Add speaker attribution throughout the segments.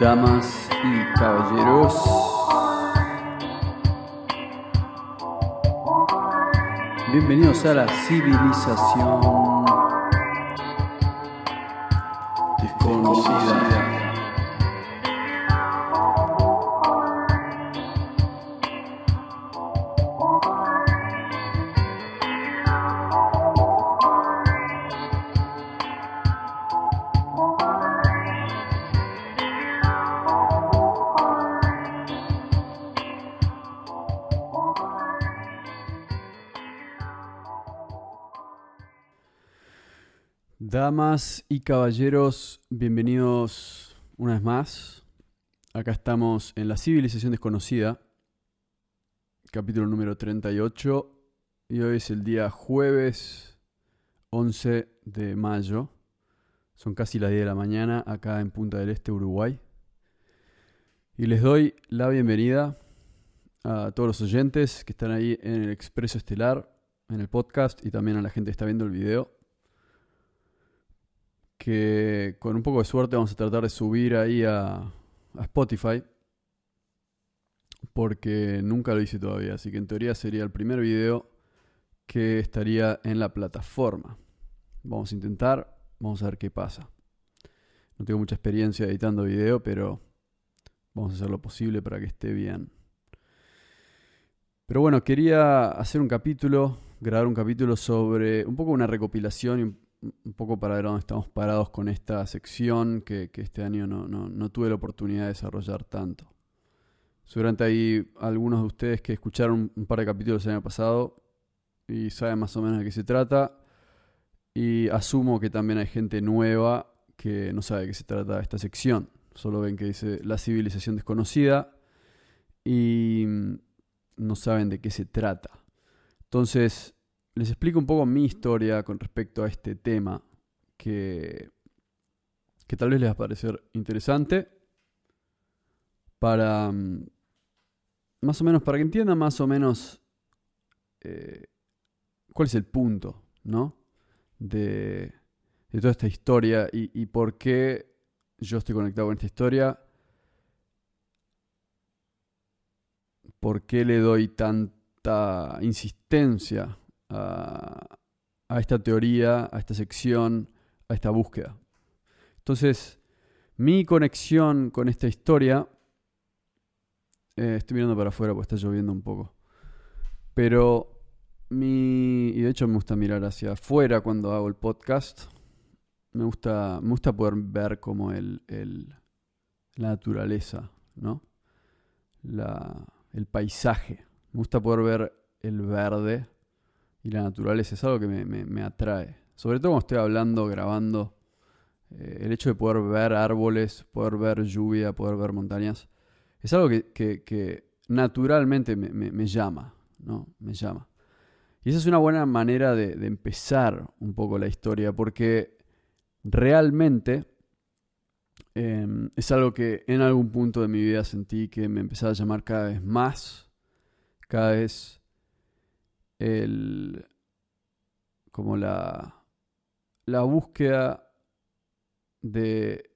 Speaker 1: Damas y caballeros, bienvenidos a la civilización desconocida. Damas y caballeros, bienvenidos una vez más. Acá estamos en la civilización desconocida, capítulo número 38, y hoy es el día jueves 11 de mayo. Son casi las 10 de la mañana acá en Punta del Este, Uruguay. Y les doy la bienvenida a todos los oyentes que están ahí en el Expreso Estelar, en el podcast, y también a la gente que está viendo el video, que con un poco de suerte vamos a tratar de subir ahí a Spotify, porque nunca lo hice todavía, así que en teoría sería el primer video que estaría en la plataforma. Vamos a intentar, vamos a ver qué pasa. No tengo mucha experiencia editando video, pero vamos a hacer lo posible para que esté bien. Pero bueno, quería hacer grabar un capítulo sobre un poco una recopilación y un poco para ver dónde estamos parados con esta sección que este año no tuve la oportunidad de desarrollar tanto. Seguramente hay algunos de ustedes que escucharon un par de capítulos el año pasado y saben más o menos de qué se trata. Y asumo que también hay gente nueva que no sabe de qué se trata esta sección. Solo ven que dice la civilización desconocida y no saben de qué se trata. Entonces, les explico un poco mi historia con respecto a este tema que tal vez les va a parecer interesante para más o menos, para que entiendan más o menos cuál es el punto, ¿no? de toda esta historia y por qué yo estoy conectado con esta historia, por qué le doy tanta insistencia a esta teoría, a esta sección, a esta búsqueda. Entonces, mi conexión con esta historia, estoy mirando para afuera porque está lloviendo un poco, pero y de hecho me gusta mirar hacia afuera cuando hago el podcast. Me gusta poder ver como la naturaleza, ¿no? El paisaje. Me gusta poder ver el verde y la naturaleza. Es algo que me atrae. Sobre todo cuando estoy hablando, grabando. El hecho de poder ver árboles, poder ver lluvia, poder ver montañas, es algo que naturalmente me llama, ¿no? Me llama. Y esa es una buena manera de empezar un poco la historia, porque realmente es algo que en algún punto de mi vida sentí que me empezaba a llamar cada vez más, cada vez como la búsqueda de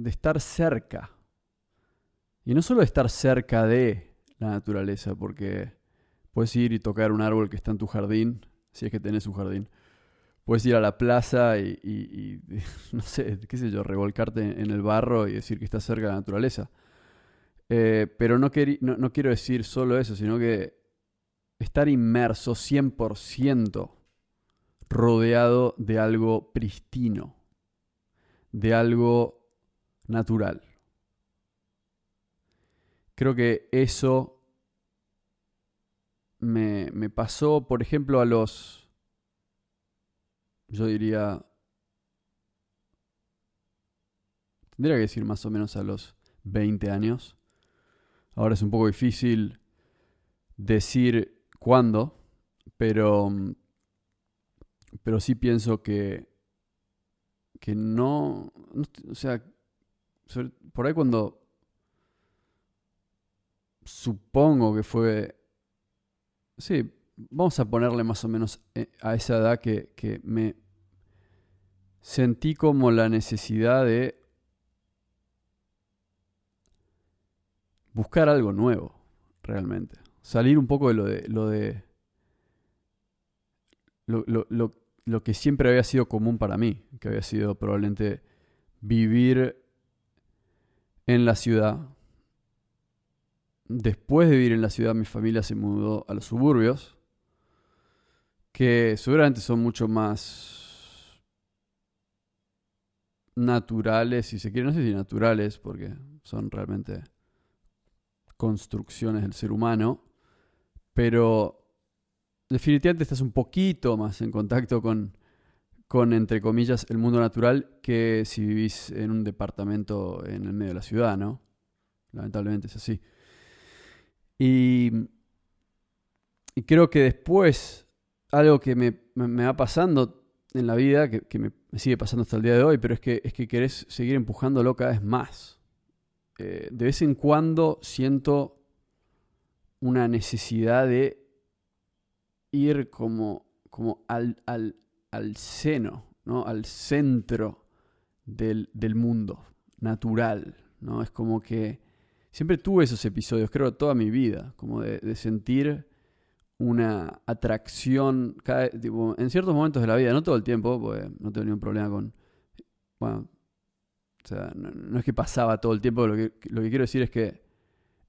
Speaker 1: estar cerca. Y no solo de estar cerca de la naturaleza, porque puedes ir y tocar un árbol que está en tu jardín, si es que tenés un jardín. Puedes ir a la plaza y no sé, qué sé yo, revolcarte en el barro y decir que estás cerca de la naturaleza. Pero no quiero decir solo eso, sino que estar inmerso 100% rodeado de algo pristino, de algo natural. Creo que eso me pasó, por ejemplo, yo diría, tendría que decir más o menos a los 20 años. Ahora es un poco difícil decir cuándo, pero sí pienso que o sea, por ahí cuando supongo que fue, sí, vamos a ponerle más o menos a esa edad que me sentí como la necesidad de buscar algo nuevo, realmente. Salir un poco de lo que siempre había sido común para mí, que había sido probablemente vivir en la ciudad. Después de vivir en la ciudad, mi familia se mudó a los suburbios, que seguramente son mucho más naturales, si se quiere, no sé si naturales, porque son realmente construcciones del ser humano, pero definitivamente estás un poquito más en contacto con, entre comillas, el mundo natural que si vivís en un departamento en el medio de la ciudad, ¿no? Lamentablemente es así. Y, y creo que después, algo que me va pasando en la vida, que me sigue pasando hasta el día de hoy, pero es que querés seguir empujándolo cada vez más. De vez en cuando siento una necesidad de ir como al seno, ¿no? Al centro del mundo natural, ¿no? Es como que siempre tuve esos episodios, creo, toda mi vida, como de sentir una atracción tipo, en ciertos momentos de la vida, no todo el tiempo, porque no tengo ningún problema con... Bueno, o sea, no es que pasaba todo el tiempo, lo que quiero decir es que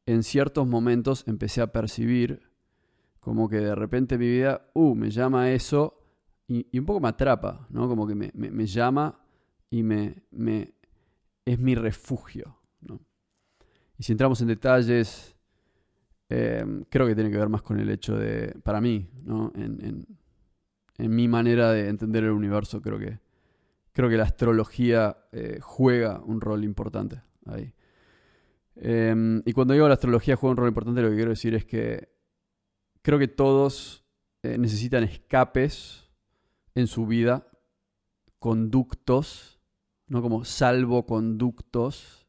Speaker 1: en ciertos momentos empecé a percibir como que de repente mi vida, me llama eso y un poco me atrapa, ¿no? Como que me llama y es mi refugio, ¿no? Y si entramos en detalles, creo que tiene que ver más con el hecho de, para mí, ¿no? En mi manera de entender el universo, creo que la astrología juega un rol importante ahí. Y cuando digo la astrología juega un rol importante, lo que quiero decir es que creo que todos necesitan escapes en su vida, conductos, no como salvoconductos.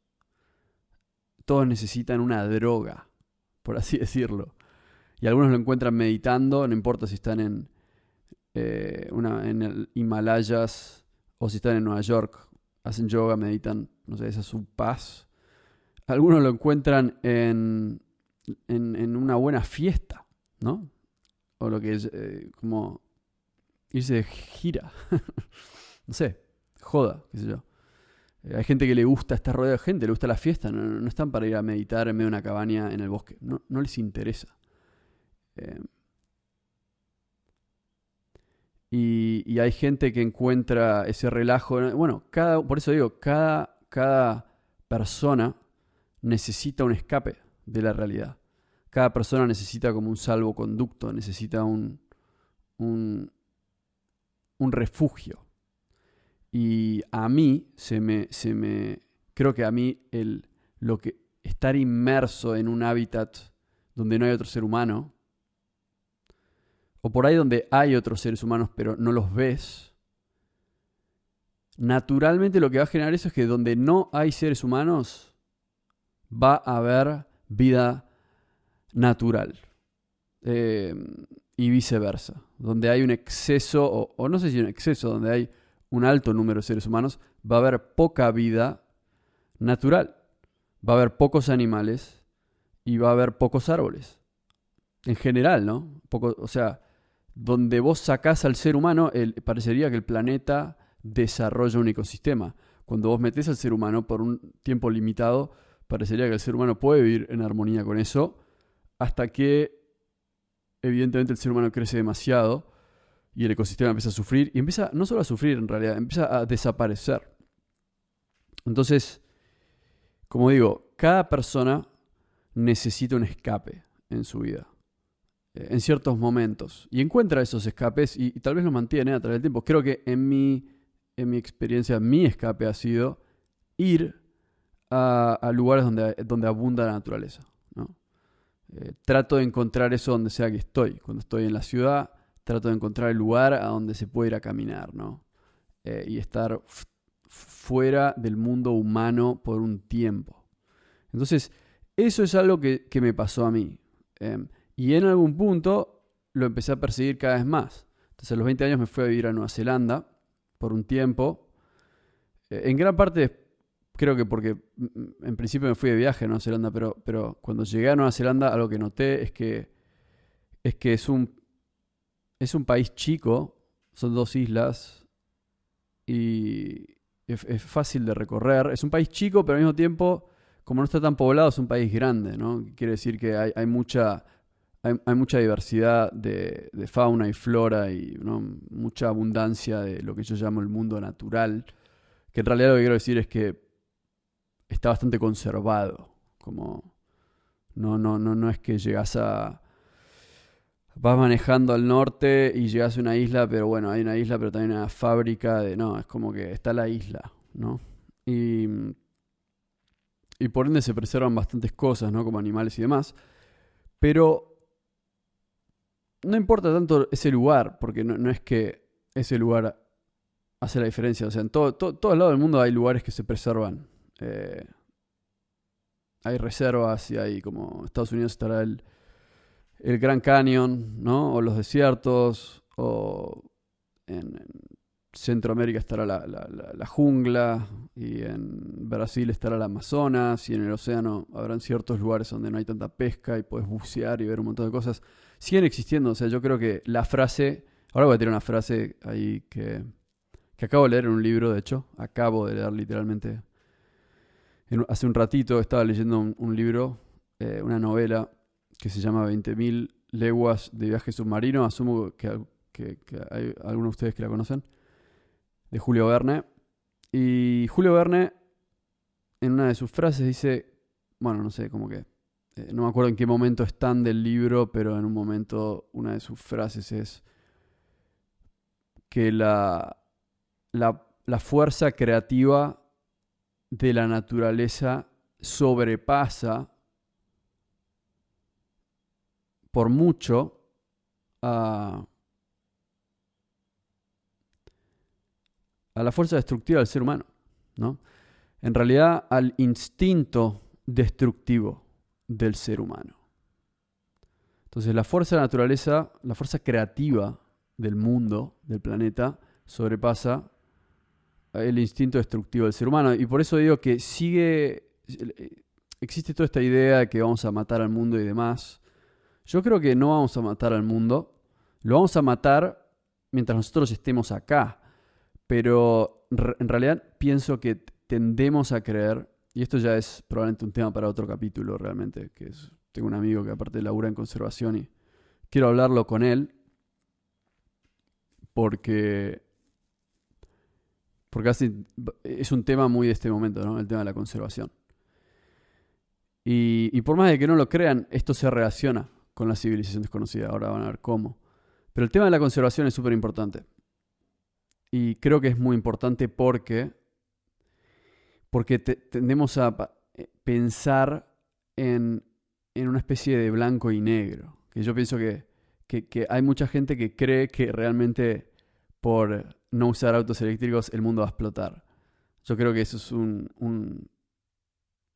Speaker 1: Todos necesitan una droga, por así decirlo. Y algunos lo encuentran meditando, no importa si están en el Himalayas o si están en Nueva York, hacen yoga, meditan, no sé, esa es su paz. Algunos lo encuentran en una buena fiesta, ¿no? O lo que es como irse de gira. No sé, joda, qué sé yo. Hay gente que le gusta estar rodeado de gente, le gusta la fiesta, no están para ir a meditar en medio de una cabaña en el bosque, no les interesa. Eh, y hay gente que encuentra ese relajo. Bueno, por eso digo, cada persona necesita un escape de la realidad. Cada persona necesita como un salvoconducto, necesita un refugio. Y a mí creo que a mí estar inmerso en un hábitat donde no hay otro ser humano, o por ahí donde hay otros seres humanos pero no los ves, naturalmente lo que va a generar eso es que donde no hay seres humanos va a haber vida natural. Y viceversa. Donde hay un exceso, o no sé si un exceso, donde hay un alto número de seres humanos, va a haber poca vida natural. Va a haber pocos animales y va a haber pocos árboles. En general, ¿no? O sea, donde vos sacás al ser humano, parecería que el planeta desarrolla un ecosistema. Cuando vos metés al ser humano por un tiempo limitado, parecería que el ser humano puede vivir en armonía con eso, hasta que evidentemente el ser humano crece demasiado y el ecosistema empieza a sufrir, y empieza no solo a sufrir en realidad, empieza a desaparecer. Entonces, como digo, cada persona necesita un escape en su vida, en ciertos momentos, y encuentra esos escapes y tal vez los mantiene a través del tiempo. Creo que en mi experiencia, mi escape ha sido ir a lugares donde abunda la naturaleza, ¿no? Trato de encontrar eso donde sea que estoy. Cuando estoy en la ciudad, trato de encontrar el lugar a donde se puede ir a caminar, ¿no? Y estar fuera del mundo humano por un tiempo. Entonces, eso es algo que me pasó a mí. Y en algún punto lo empecé a perseguir cada vez más. Entonces, a los 20 años me fui a vivir a Nueva Zelanda por un tiempo. En gran parte creo que porque en principio me fui de viaje a Nueva Zelanda, pero cuando llegué a Nueva Zelanda algo que noté es que es un país chico, son 2 islas y es fácil de recorrer. Es un país chico, pero al mismo tiempo, como no está tan poblado, es un país grande, ¿no? Quiere decir que hay mucha diversidad de fauna y flora y, ¿no?, mucha abundancia de lo que yo llamo el mundo natural, que en realidad lo que quiero decir es que está bastante conservado, como no es que vas manejando al norte y llegas a una isla, pero bueno, hay una isla, pero también una fábrica no, es como que está la isla, ¿no? Y, y por ende se preservan bastantes cosas, ¿no? Como animales y demás, pero no importa tanto ese lugar, porque no es que ese lugar hace la diferencia, o sea, en todo lado del mundo hay lugares que se preservan. Hay reservas y hay como Estados Unidos estará el Gran Canyon, ¿no? O los desiertos, o en Centroamérica estará la jungla, y en Brasil estará el Amazonas, y en el océano habrán ciertos lugares donde no hay tanta pesca y puedes bucear y ver un montón de cosas. Siguen existiendo, o sea, yo creo que la frase, ahora voy a tirar una frase ahí que acabo de leer en un libro, de hecho, acabo de leer literalmente. Hace un ratito estaba leyendo un libro, una novela que se llama 20.000 leguas de viaje submarino. Asumo que hay algunos de ustedes que la conocen, de Julio Verne. Y Julio Verne, en una de sus frases, dice, bueno, no sé, como que, no me acuerdo en qué momento están del libro, pero en un momento una de sus frases es que la fuerza creativa de la naturaleza sobrepasa por mucho a, a la fuerza destructiva del ser humano, ¿no? En realidad, al instinto destructivo del ser humano. Entonces, la fuerza de la naturaleza, la fuerza creativa del mundo, del planeta, sobrepasa el instinto destructivo del ser humano. Y por eso digo que existe toda esta idea de que vamos a matar al mundo y demás. Yo creo que no vamos a matar al mundo, lo vamos a matar mientras nosotros estemos acá. Pero en realidad pienso que tendemos a creer, y esto ya es probablemente un tema para otro capítulo realmente, tengo un amigo que aparte labura en conservación y quiero hablarlo con él porque, porque es un tema muy de este momento, ¿no? El tema de la conservación. Y por más de que no lo crean, esto se relaciona con la civilización desconocida. Ahora van a ver cómo. Pero el tema de la conservación es súper importante. Y creo que es muy importante porque tendemos a pensar en una especie de blanco y negro. Que yo pienso que hay mucha gente que cree que realmente por no usar autos eléctricos el mundo va a explotar. Yo creo que eso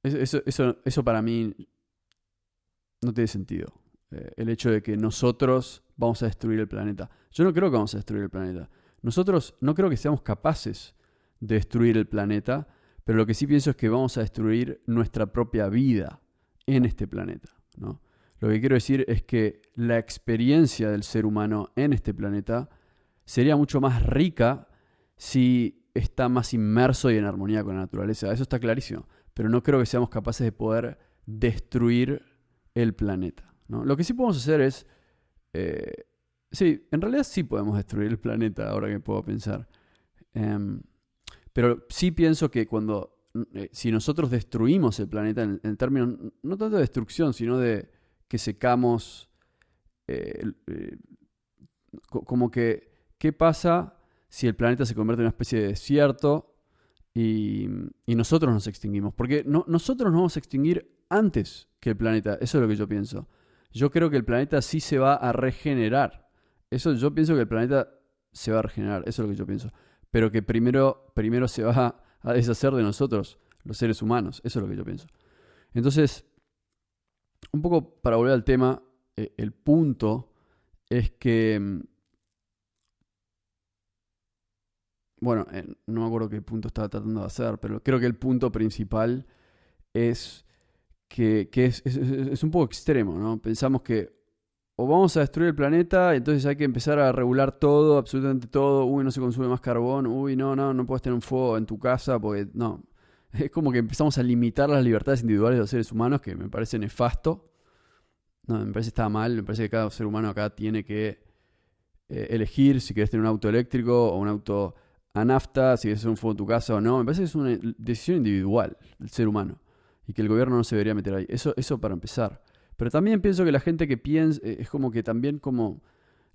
Speaker 1: es eso para mí no tiene sentido. El hecho de que nosotros vamos a destruir el planeta. Yo no creo que vamos a destruir el planeta. Nosotros no creo que seamos capaces de destruir el planeta, pero lo que sí pienso es que vamos a destruir nuestra propia vida en este planeta, ¿no? Lo que quiero decir es que la experiencia del ser humano en este planeta sería mucho más rica si está más inmerso y en armonía con la naturaleza. Eso está clarísimo. Pero no creo que seamos capaces de poder destruir el planeta, ¿no? Lo que sí podemos hacer es... sí, en realidad sí podemos destruir el planeta, ahora que puedo pensar. Em, pero sí pienso que si nosotros destruimos el planeta, en términos no tanto de destrucción, sino de que secamos, eh, como que, ¿qué pasa si el planeta se convierte en una especie de desierto y nosotros nos extinguimos? Porque nosotros nos vamos a extinguir antes que el planeta, eso es lo que yo pienso. Yo creo que el planeta sí se va a regenerar. Yo pienso que el planeta se va a regenerar, eso es lo que yo pienso. Pero que primero se va a deshacer de nosotros, los seres humanos, eso es lo que yo pienso. Entonces, un poco para volver al tema, el punto es que bueno, no me acuerdo qué punto estaba tratando de hacer, pero creo que el punto principal es que es un poco extremo, ¿no? Pensamos que o vamos a destruir el planeta, entonces hay que empezar a regular todo, absolutamente todo. Uy, no se consume más carbón. Uy, no puedes tener un fuego en tu casa porque no. Es como que empezamos a limitar las libertades individuales de los seres humanos, que me parece nefasto. No, me parece que está mal. Me parece que cada ser humano acá tiene que elegir si quieres tener un auto eléctrico o un auto a nafta, si quieres hacer un fuego en tu casa o no. Me parece que es una decisión individual del ser humano y que el gobierno no se debería meter ahí. Eso para empezar. Pero también pienso que la gente que piensa, es como que también como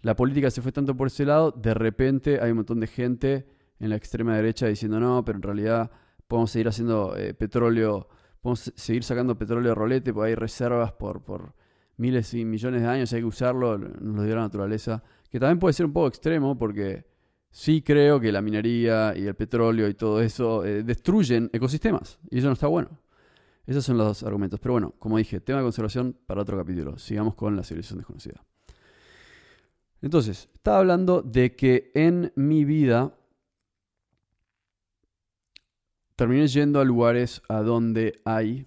Speaker 1: la política se fue tanto por ese lado, de repente hay un montón de gente en la extrema derecha diciendo no, pero en realidad podemos seguir haciendo petróleo, podemos seguir sacando petróleo de rolete, porque hay reservas por miles y millones de años, hay que usarlo, nos lo dio la naturaleza. Que también puede ser un poco extremo porque sí creo que la minería y el petróleo y todo eso destruyen ecosistemas y eso no está bueno. Esos son los dos argumentos. Pero bueno, como dije, tema de conservación para otro capítulo. Sigamos con la civilización desconocida. Entonces, estaba hablando de que en mi vida terminé yendo a lugares a donde hay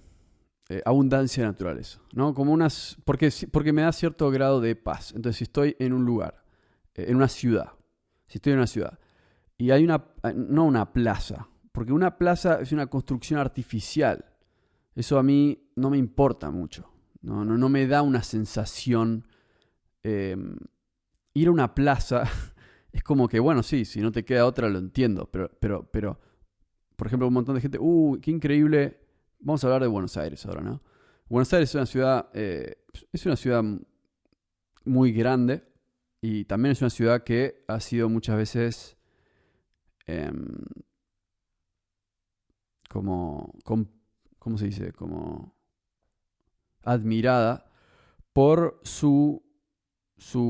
Speaker 1: abundancia de naturaleza, ¿no? Como porque me da cierto grado de paz. Entonces, si estoy en un lugar, en una ciudad, si estoy en una ciudad y hay no una plaza, porque una plaza es una construcción artificial. Eso a mí no me importa mucho. No me da una sensación. eh, Ir a una plaza es como que, bueno, sí, si no te queda otra lo entiendo. Pero por ejemplo, un montón de gente, qué increíble. Vamos a hablar de Buenos Aires ahora, ¿no? Buenos Aires es una ciudad muy grande y también es una ciudad que ha sido muchas veces em, como, ¿cómo se dice? Como admirada por su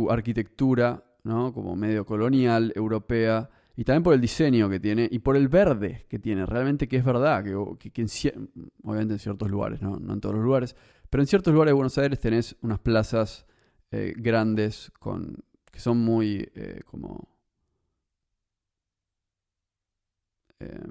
Speaker 1: arquitectura, ¿no? Como medio colonial, europea, y también por el diseño que tiene y por el verde que tiene. Realmente que es verdad, obviamente en ciertos lugares, ¿no? No en todos los lugares, pero en ciertos lugares de Buenos Aires tenés unas plazas grandes que son muy como eh,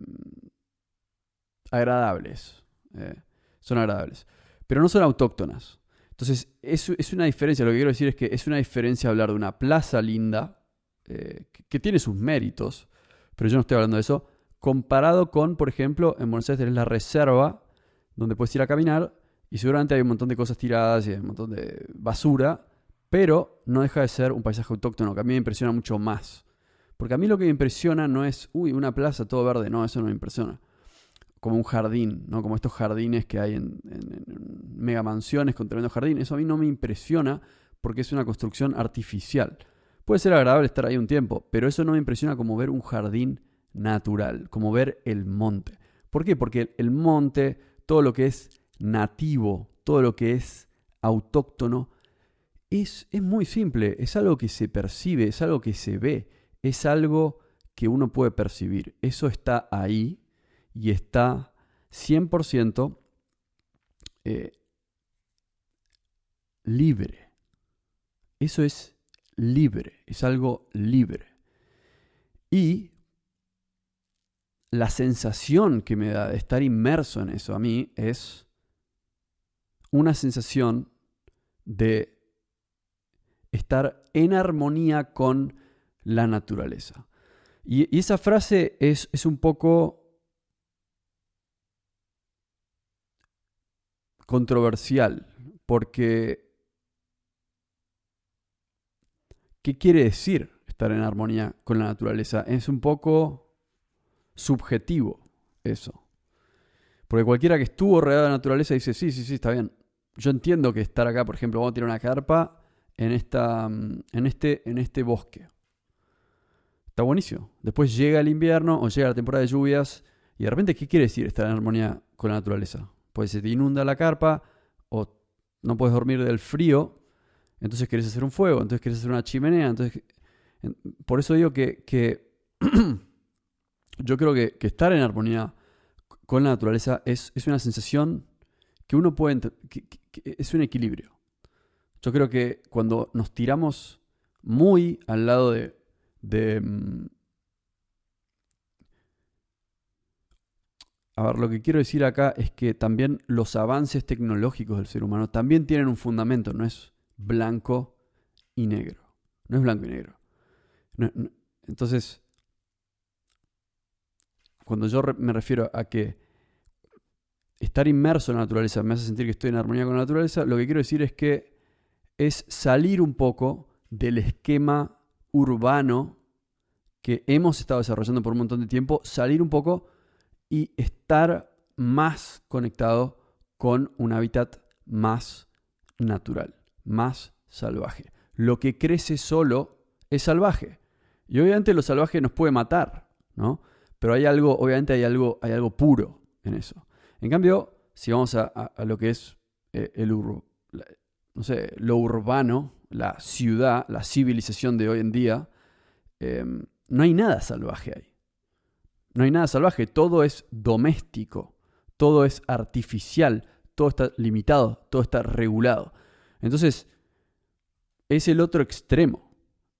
Speaker 1: agradables. eh, son agradables. Pero no son autóctonas. Entonces, es una diferencia. Lo que quiero decir es que es una diferencia hablar de una plaza linda, que tiene sus méritos, pero yo no estoy hablando de eso, comparado con, por ejemplo, en Buenos Aires tenés la reserva, donde puedes ir a caminar, y seguramente hay un montón de cosas tiradas y hay un montón de basura, pero no deja de ser un paisaje autóctono, que a mí me impresiona mucho más. Porque a mí lo que me impresiona no es, una plaza todo verde, no, eso no me impresiona como un jardín, ¿no? Como estos jardines que hay en mega mansiones con tremendo jardín. Eso a mí no me impresiona porque es una construcción artificial. Puede ser agradable estar ahí un tiempo, pero eso no me impresiona como ver un jardín natural, como ver el monte. ¿Por qué? Porque el monte, todo lo que es nativo, todo lo que es autóctono, es muy simple, es algo que se percibe, es algo que se ve, es algo que uno puede percibir. Eso está ahí y está 100% eh, libre. Eso es libre, es algo libre. Y la sensación que me da de estar inmerso en eso a mí es una sensación de estar en armonía con la naturaleza. Y esa frase es un poco controversial, porque ¿qué quiere decir estar en armonía con la naturaleza? Es un poco subjetivo eso. Porque cualquiera que estuvo rodeado de la naturaleza dice, sí, está bien. Yo entiendo que estar acá, por ejemplo, vamos a tirar una carpa en este bosque. Está buenísimo. Después llega el invierno o llega la temporada de lluvias y de repente, ¿qué quiere decir estar en armonía con la naturaleza? Pues se te inunda la carpa o no puedes dormir del frío, entonces querés hacer un fuego, entonces querés hacer una chimenea. Por eso digo que yo creo que estar en armonía con la naturaleza es una sensación que uno puede que es un equilibrio. Yo creo que cuando nos tiramos muy al lado de A ver, lo que quiero decir acá es que también los avances tecnológicos del ser humano también tienen un fundamento, no es blanco y negro. No es blanco y negro. Entonces, cuando yo me refiero a que estar inmerso en la naturaleza me hace sentir que estoy en armonía con la naturaleza, lo que quiero decir es que es salir un poco del esquema urbano que hemos estado desarrollando por un montón de tiempo, salir un poco y estar más conectado con un hábitat más natural, más salvaje. Lo que crece solo es salvaje. Y obviamente lo salvaje nos puede matar, ¿no? Pero obviamente hay algo puro en eso. En cambio, si vamos a lo que es lo urbano, la ciudad, la civilización de hoy en día, no hay nada salvaje ahí. No hay nada salvaje, todo es doméstico, todo es artificial, todo está limitado, todo está regulado. Entonces, es el otro extremo,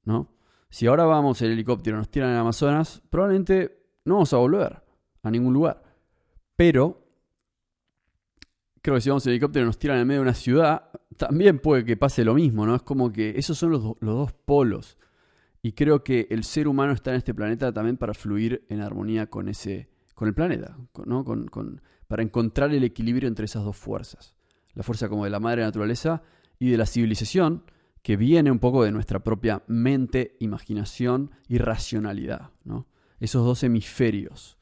Speaker 1: ¿no? Si ahora vamos en helicóptero y nos tiran en Amazonas, probablemente no vamos a volver a ningún lugar. Pero creo que si vamos en helicóptero y nos tiran en medio de una ciudad, también puede que pase lo mismo, ¿no? Es como que esos son los dos polos. Y creo que el ser humano está en este planeta también para fluir en armonía con el planeta, ¿no? Para encontrar el equilibrio entre esas dos fuerzas. La fuerza como de la madre naturaleza y de la civilización, que viene un poco de nuestra propia mente, imaginación y racionalidad, ¿no? Esos dos hemisferios.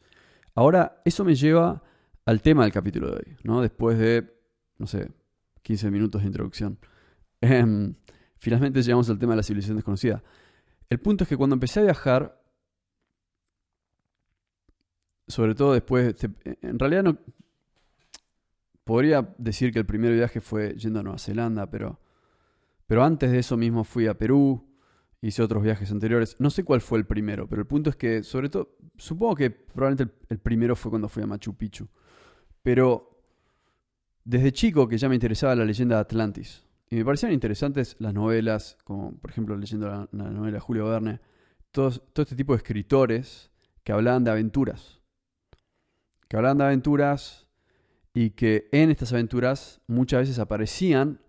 Speaker 1: Ahora, eso me lleva al tema del capítulo de hoy, ¿no? Después de, 15 minutos de introducción. Finalmente llegamos al tema de la civilización desconocida. El punto es que cuando empecé a viajar, sobre todo después, en realidad no podría decir que el primer viaje fue yendo a Nueva Zelanda, pero antes de eso mismo fui a Perú, hice otros viajes anteriores. No sé cuál fue el primero, pero el punto es que, sobre todo, supongo que probablemente el primero fue cuando fui a Machu Picchu. Pero desde chico que ya me interesaba la leyenda de Atlantis. Y me parecían interesantes las novelas, como por ejemplo leyendo la novela de Julio Verne, todo este tipo de escritores que hablaban de aventuras. Que hablaban de aventuras y que en estas aventuras muchas veces aparecían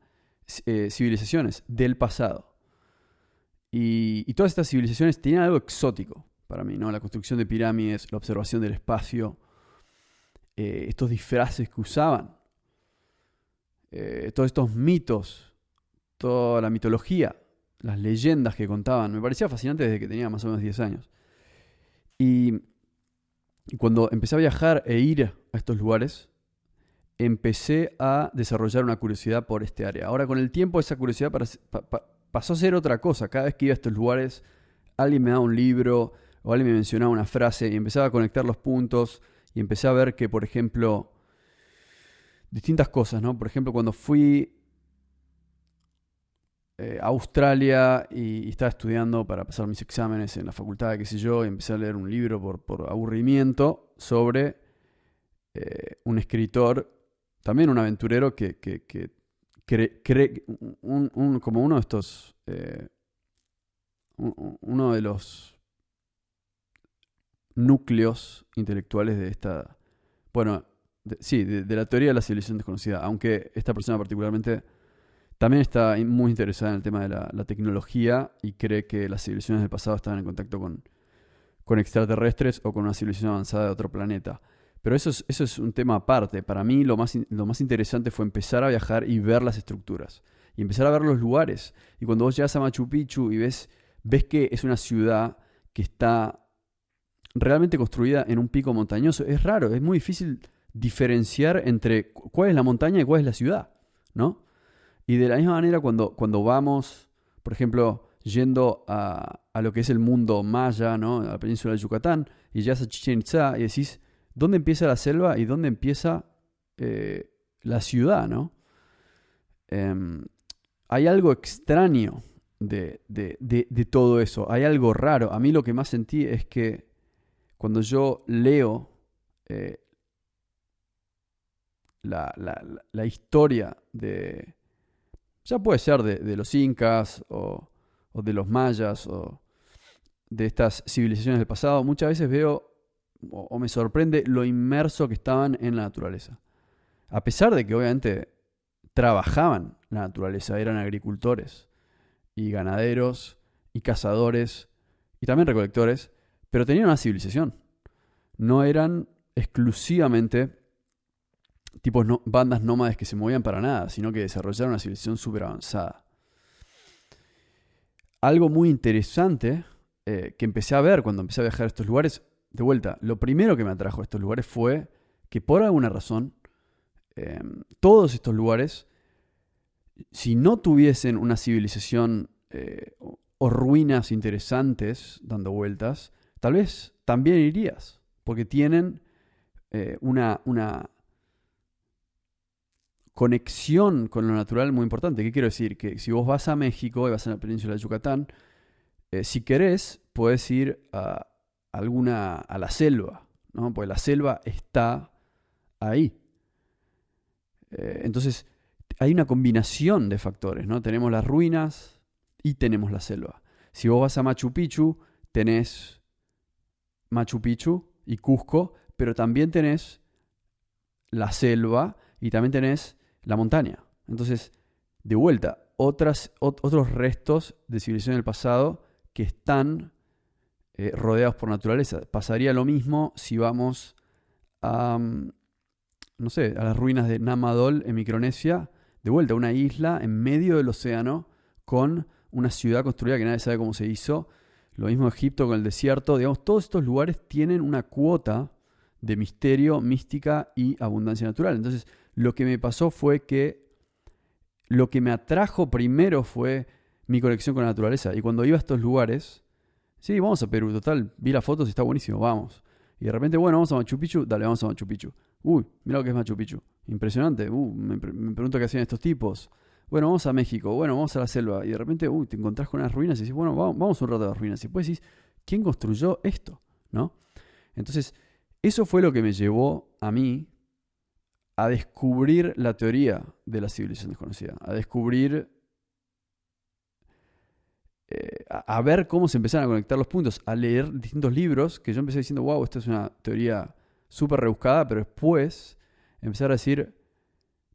Speaker 1: civilizaciones del pasado. Y todas estas civilizaciones tenían algo exótico para mí, ¿no? La construcción de pirámides, la observación del espacio, estos disfraces que usaban, todos estos mitos, toda la mitología, las leyendas que contaban. Me parecía fascinante desde que tenía más o menos 10 años. Y cuando empecé a viajar e ir a estos lugares, empecé a desarrollar una curiosidad por este área. Ahora con el tiempo esa curiosidad pasó a ser otra cosa. Cada vez que iba a estos lugares, alguien me daba un libro o alguien me mencionaba una frase y empezaba a conectar los puntos y empecé a ver que, por ejemplo, distintas cosas, ¿no? Por ejemplo, cuando fui a Australia y estaba estudiando para pasar mis exámenes en la facultad, qué sé yo, y empecé a leer un libro por aburrimiento sobre un escritor, también un aventurero que como uno de estos, uno de los núcleos intelectuales de esta, bueno, de la teoría de la civilización desconocida, aunque esta persona particularmente también está muy interesada en el tema de la tecnología y cree que las civilizaciones del pasado estaban en contacto con extraterrestres o con una civilización avanzada de otro planeta. Pero eso es un tema aparte. Para mí lo más interesante fue empezar a viajar y ver las estructuras. Y empezar a ver los lugares. Y cuando vos llegas a Machu Picchu y ves que es una ciudad que está realmente construida en un pico montañoso, es raro, es muy difícil diferenciar entre cuál es la montaña y cuál es la ciudad, ¿no? Y de la misma manera cuando vamos, por ejemplo, yendo a lo que es el mundo maya, ¿no? A la península de Yucatán, y llegas a Chichén Itzá y decís, ¿dónde empieza la selva y dónde empieza la ciudad, ¿no? Hay algo extraño de todo eso, hay algo raro. A mí lo que más sentí es que cuando yo leo la historia ya puede ser de los incas o de los mayas o de estas civilizaciones del pasado, muchas veces veo o me sorprende lo inmerso que estaban en la naturaleza. A pesar de que obviamente trabajaban la naturaleza, eran agricultores y ganaderos y cazadores y también recolectores, pero tenían una civilización. No eran exclusivamente tipos bandas nómades que se movían para nada, sino que desarrollaron una civilización súper avanzada. Algo muy interesante que empecé a ver cuando empecé a viajar a estos lugares, de vuelta, lo primero que me atrajo a estos lugares fue que por alguna razón todos estos lugares, si no tuviesen una civilización o ruinas interesantes dando vueltas, tal vez también irías, porque tienen una conexión con lo natural muy importante. ¿Qué quiero decir? Que si vos vas a México y vas a la península de Yucatán, si querés, podés ir a la selva, ¿no? Porque la selva está ahí. Entonces, hay una combinación de factores, ¿no? Tenemos las ruinas y tenemos la selva. Si vos vas a Machu Picchu, tenés Machu Picchu y Cusco, pero también tenés la selva y también tenés la montaña. Entonces, de vuelta, otros restos de civilización del pasado que están rodeados por naturaleza. Pasaría lo mismo si vamos a, no sé, a las ruinas de Namadol en Micronesia. De vuelta, una isla en medio del océano con una ciudad construida que nadie sabe cómo se hizo. Lo mismo Egipto con el desierto. Digamos, todos estos lugares tienen una cuota de misterio, mística y abundancia natural. Entonces, lo que me pasó fue que lo que me atrajo primero fue mi conexión con la naturaleza. Y cuando iba a estos lugares, sí, vamos a Perú, total, vi las fotos y está buenísimo, vamos. Y de repente, bueno, vamos a Machu Picchu, dale, vamos a Machu Picchu. Uy, mira lo que es Machu Picchu, impresionante. Me pregunto qué hacían estos tipos. Bueno, vamos a México, bueno, vamos a la selva. Y de repente, te encontrás con unas ruinas y dices, bueno, vamos un rato a las ruinas. Y después decís, ¿quién construyó esto? ¿No? Entonces, eso fue lo que me llevó a mí a descubrir la teoría de la civilización desconocida, a descubrir, a ver cómo se empezaron a conectar los puntos, a leer distintos libros, que yo empecé diciendo, wow, esta es una teoría súper rebuscada, pero después empezar a decir,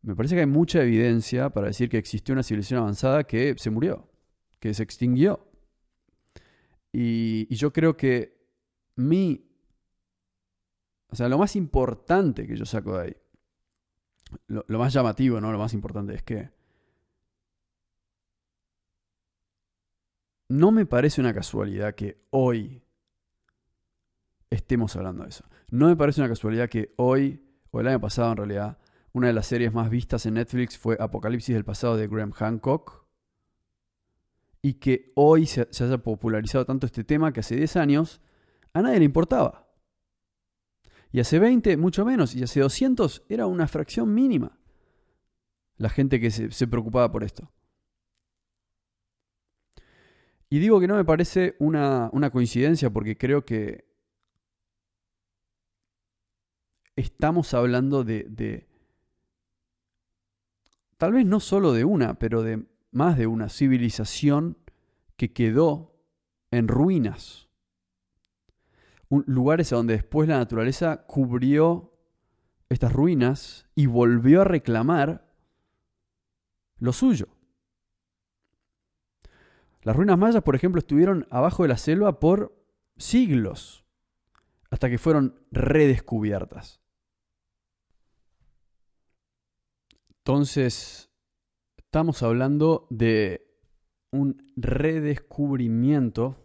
Speaker 1: me parece que hay mucha evidencia para decir que existió una civilización avanzada que se murió, que se extinguió. Y yo creo que lo más importante que yo saco de ahí, lo más llamativo, ¿no? Lo más importante es que no me parece una casualidad que hoy estemos hablando de eso. No me parece una casualidad que hoy, o el año pasado en realidad, una de las series más vistas en Netflix fue Apocalipsis del pasado de Graham Hancock, y que hoy se haya popularizado tanto este tema que hace 10 años a nadie le importaba. Y hace 20, mucho menos, y hace 200 era una fracción mínima la gente que se preocupaba por esto. Y digo que no me parece una coincidencia porque creo que estamos hablando de tal vez no solo de una, pero de más de una civilización que quedó en ruinas. Lugares a donde después la naturaleza cubrió estas ruinas y volvió a reclamar lo suyo. Las ruinas mayas, por ejemplo, estuvieron abajo de la selva por siglos, hasta que fueron redescubiertas. Entonces, estamos hablando de un redescubrimiento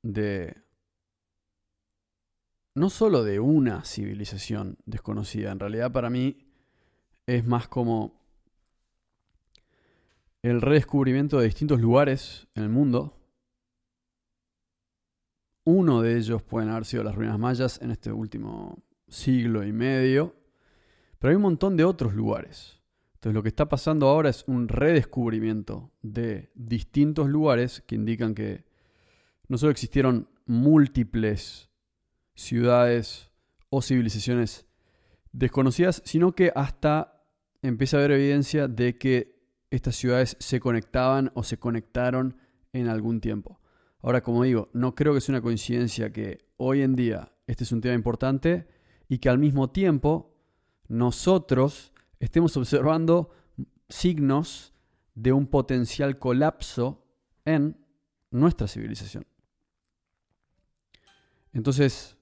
Speaker 1: de no solo de una civilización desconocida. En realidad, para mí es más como el redescubrimiento de distintos lugares en el mundo. Uno de ellos pueden haber sido las ruinas mayas en este último siglo y medio, pero hay un montón de otros lugares. Entonces lo que está pasando ahora es un redescubrimiento de distintos lugares que indican que no solo existieron múltiples ciudades o civilizaciones desconocidas, sino que hasta empieza a haber evidencia de que estas ciudades se conectaban o se conectaron en algún tiempo. Ahora, como digo, no creo que sea una coincidencia que hoy en día este es un tema importante y que al mismo tiempo nosotros estemos observando signos de un potencial colapso en nuestra civilización. Entonces,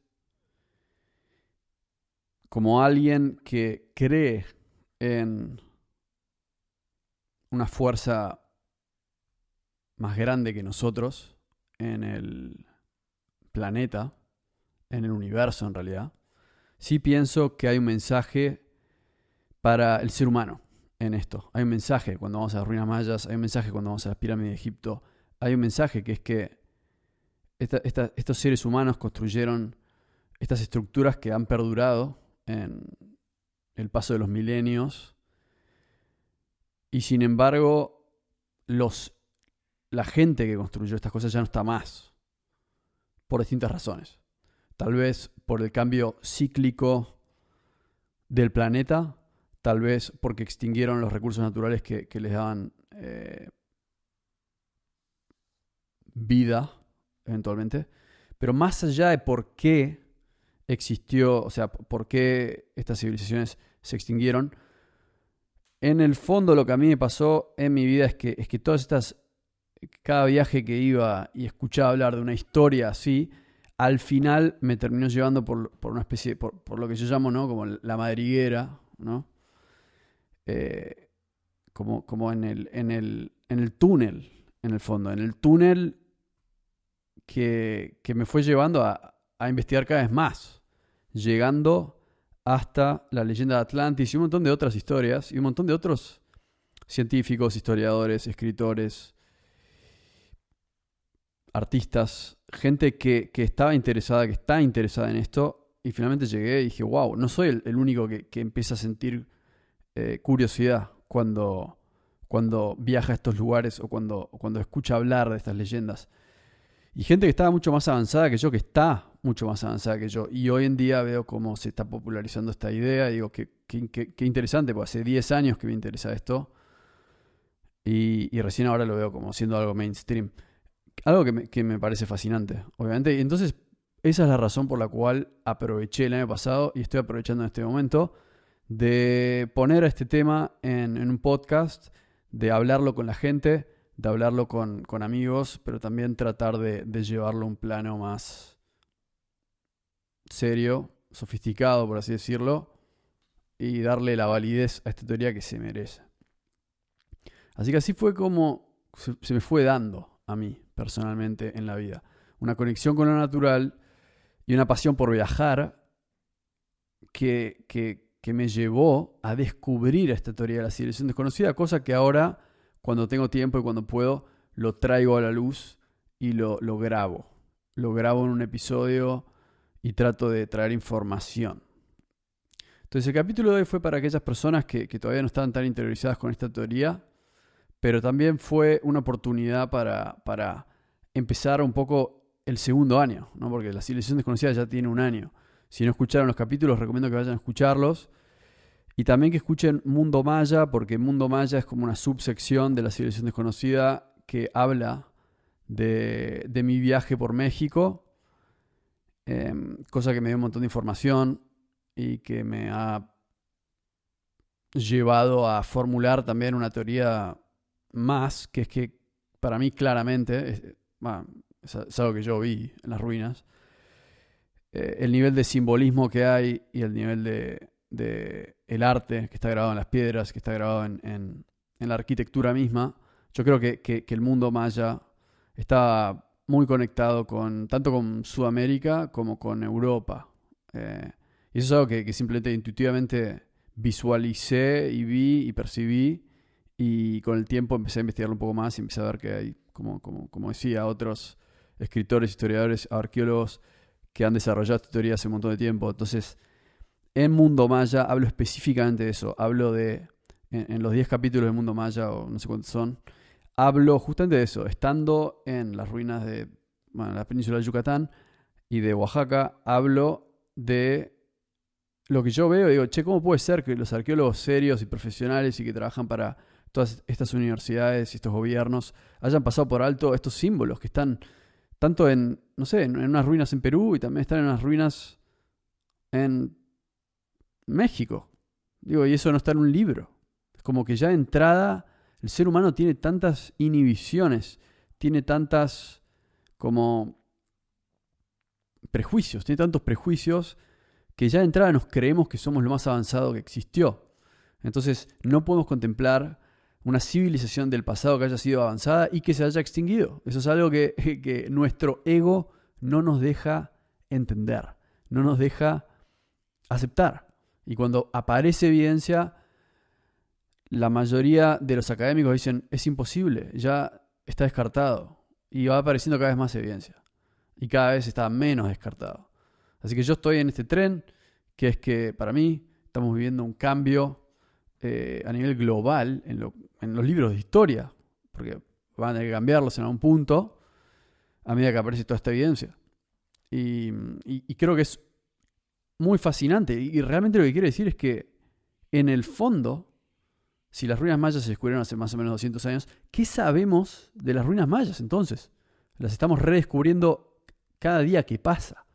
Speaker 1: como alguien que cree en una fuerza más grande que nosotros en el planeta, en el universo en realidad, sí pienso que hay un mensaje para el ser humano en esto. Hay un mensaje cuando vamos a las ruinas mayas, hay un mensaje cuando vamos a las pirámides de Egipto, hay un mensaje que es que estos seres humanos construyeron estas estructuras que han perdurado en el paso de los milenios y sin embargo la gente que construyó estas cosas ya no está más por distintas razones. Tal vez por el cambio cíclico del planeta, tal vez porque extinguieron los recursos naturales que les daban vida eventualmente. Pero más allá de por qué existió, o sea, por qué estas civilizaciones se extinguieron, en el fondo lo que a mí me pasó en mi vida es que todas estas, cada viaje que iba y escuchaba hablar de una historia así, al final me terminó llevando por una especie, por lo que yo llamo, ¿no? Como la madriguera, ¿no? Como en el túnel, en el fondo, en el túnel que me fue llevando a investigar cada vez más, llegando hasta la leyenda de Atlantis y un montón de otras historias y un montón de otros científicos, historiadores, escritores, artistas, gente que estaba interesada, que está interesada en esto, y finalmente llegué y dije, wow, no soy el único que empieza a sentir curiosidad cuando viaja a estos lugares o cuando escucha hablar de estas leyendas. Y gente que estaba mucho más avanzada que yo, que está mucho más avanzada que yo. Y hoy en día veo cómo se está popularizando esta idea. Y digo, qué interesante, porque hace 10 años que me interesa esto. Y recién ahora lo veo como siendo algo mainstream. Algo que me parece fascinante, obviamente. Y entonces, esa es la razón por la cual aproveché el año pasado y estoy aprovechando en este momento de poner este tema en un podcast, de hablarlo con la gente, de hablarlo con amigos, pero también tratar de llevarlo a un plano más serio, sofisticado, por así decirlo, y darle la validez a esta teoría que se merece. Así que así fue como se me fue dando a mí, personalmente, en la vida. Una conexión con lo natural y una pasión por viajar que me llevó a descubrir esta teoría de la civilización desconocida, cosa que ahora, cuando tengo tiempo y cuando puedo, lo traigo a la luz y lo grabo. Lo grabo en un episodio y trato de traer información. Entonces el capítulo de hoy fue para aquellas personas que todavía no estaban tan interiorizadas con esta teoría, pero también fue una oportunidad para empezar un poco el segundo año, ¿no? Porque la civilización desconocida ya tiene un año. Si no escucharon los capítulos, recomiendo que vayan a escucharlos. Y también que escuchen Mundo Maya, porque Mundo Maya es como una subsección de la civilización desconocida que habla de mi viaje por México, cosa que me dio un montón de información y que me ha llevado a formular también una teoría más, que es que para mí claramente, es algo que yo vi en las ruinas, el nivel de simbolismo que hay y el nivel de el arte que está grabado en las piedras, que está grabado en la arquitectura misma. Yo creo que el mundo maya está muy conectado tanto con Sudamérica como con Europa. Y eso es algo que simplemente intuitivamente visualicé y vi y percibí, y con el tiempo empecé a investigarlo un poco más y empecé a ver que hay, como decía, otros escritores, historiadores, arqueólogos que han desarrollado esta teoría hace un montón de tiempo. Entonces, en Mundo Maya hablo específicamente de eso. Hablo en los 10 capítulos de Mundo Maya, o no sé cuántos son, hablo justamente de eso. Estando en las ruinas de la península de Yucatán y de Oaxaca, hablo de lo que yo veo. Digo, ¿cómo puede ser que los arqueólogos serios y profesionales y que trabajan para todas estas universidades y estos gobiernos hayan pasado por alto estos símbolos que están tanto en unas ruinas en Perú, y también están en unas ruinas en México. Digo, y eso no está en un libro. Es como que ya de entrada el ser humano tiene tantas inhibiciones, tiene tantas como prejuicios, tiene tantos prejuicios que ya de entrada nos creemos que somos lo más avanzado que existió. Entonces no podemos contemplar una civilización del pasado que haya sido avanzada y que se haya extinguido. Eso es algo que nuestro ego no nos deja entender, no nos deja aceptar. Y cuando aparece evidencia, la mayoría de los académicos dicen, es imposible, ya está descartado. Y va apareciendo cada vez más evidencia. Y cada vez está menos descartado. Así que yo estoy en este tren, que es que para mí estamos viviendo un cambio a nivel global en los libros de historia, porque van a cambiarlos en algún punto a medida que aparece toda esta evidencia. Y creo que es muy fascinante. Y realmente lo que quiere decir es que en el fondo, si las ruinas mayas se descubrieron hace más o menos 200 años, ¿qué sabemos de las ruinas mayas entonces? Las estamos redescubriendo cada día que pasa.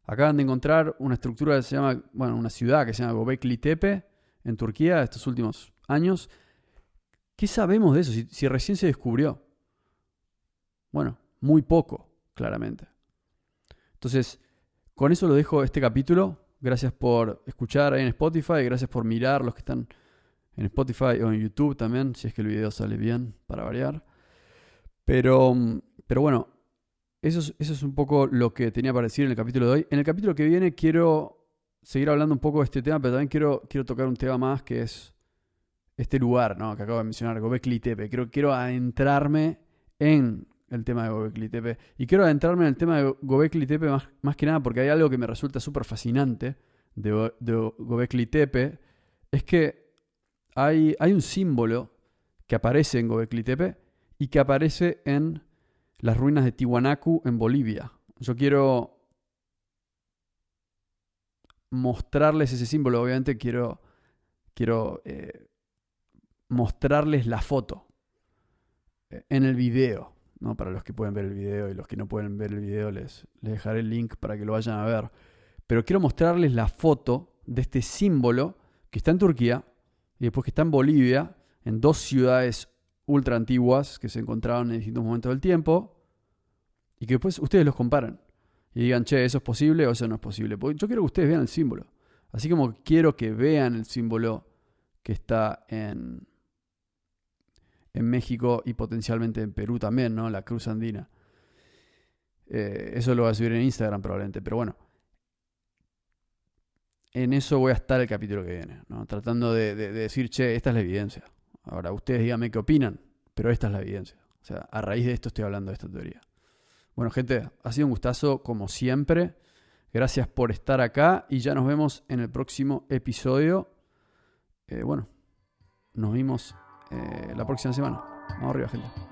Speaker 1: Acaban de encontrar una estructura que se llama, una ciudad que se llama Göbekli Tepe en Turquía estos últimos años. ¿Qué sabemos de eso si recién se descubrió? Bueno, muy poco, claramente. Entonces, con eso lo dejo este capítulo. Gracias por escuchar ahí en Spotify, gracias por mirar los que están en Spotify o en YouTube también, si es que el video sale bien, para variar. Pero bueno, eso es un poco lo que tenía para decir en el capítulo de hoy. En el capítulo que viene quiero seguir hablando un poco de este tema, pero también quiero tocar un tema más que es este lugar, ¿no?, que acabo de mencionar, Göbekli Tepe. Quiero adentrarme en el tema de Göbekli Tepe. Y quiero adentrarme en el tema de Göbekli Tepe más que nada porque hay algo que me resulta súper fascinante de Göbekli Tepe. Es que hay un símbolo que aparece en Göbekli Tepe y que aparece en las ruinas de Tiwanaku en Bolivia. Yo quiero mostrarles ese símbolo. Obviamente quiero mostrarles la foto en el video, ¿no? Para los que pueden ver el video, y los que no pueden ver el video les dejaré el link para que lo vayan a ver. Pero quiero mostrarles la foto de este símbolo que está en Turquía y después que está en Bolivia, en dos ciudades ultra antiguas que se encontraron en distintos momentos del tiempo, y que después ustedes los comparen y digan, che, ¿eso es posible o eso no es posible? Porque yo quiero que ustedes vean el símbolo. Así como quiero que vean el símbolo que está en México y potencialmente en Perú también, ¿no? La cruz andina. Eso lo voy a subir en Instagram probablemente, pero bueno. En eso voy a estar el capítulo que viene, ¿no? Tratando de decir, che, esta es la evidencia. Ahora, ustedes díganme qué opinan, pero esta es la evidencia. O sea, a raíz de esto estoy hablando de esta teoría. Bueno, gente, ha sido un gustazo como siempre. Gracias por estar acá y ya nos vemos en el próximo episodio. Nos vemos la próxima semana. Vamos arriba, gente.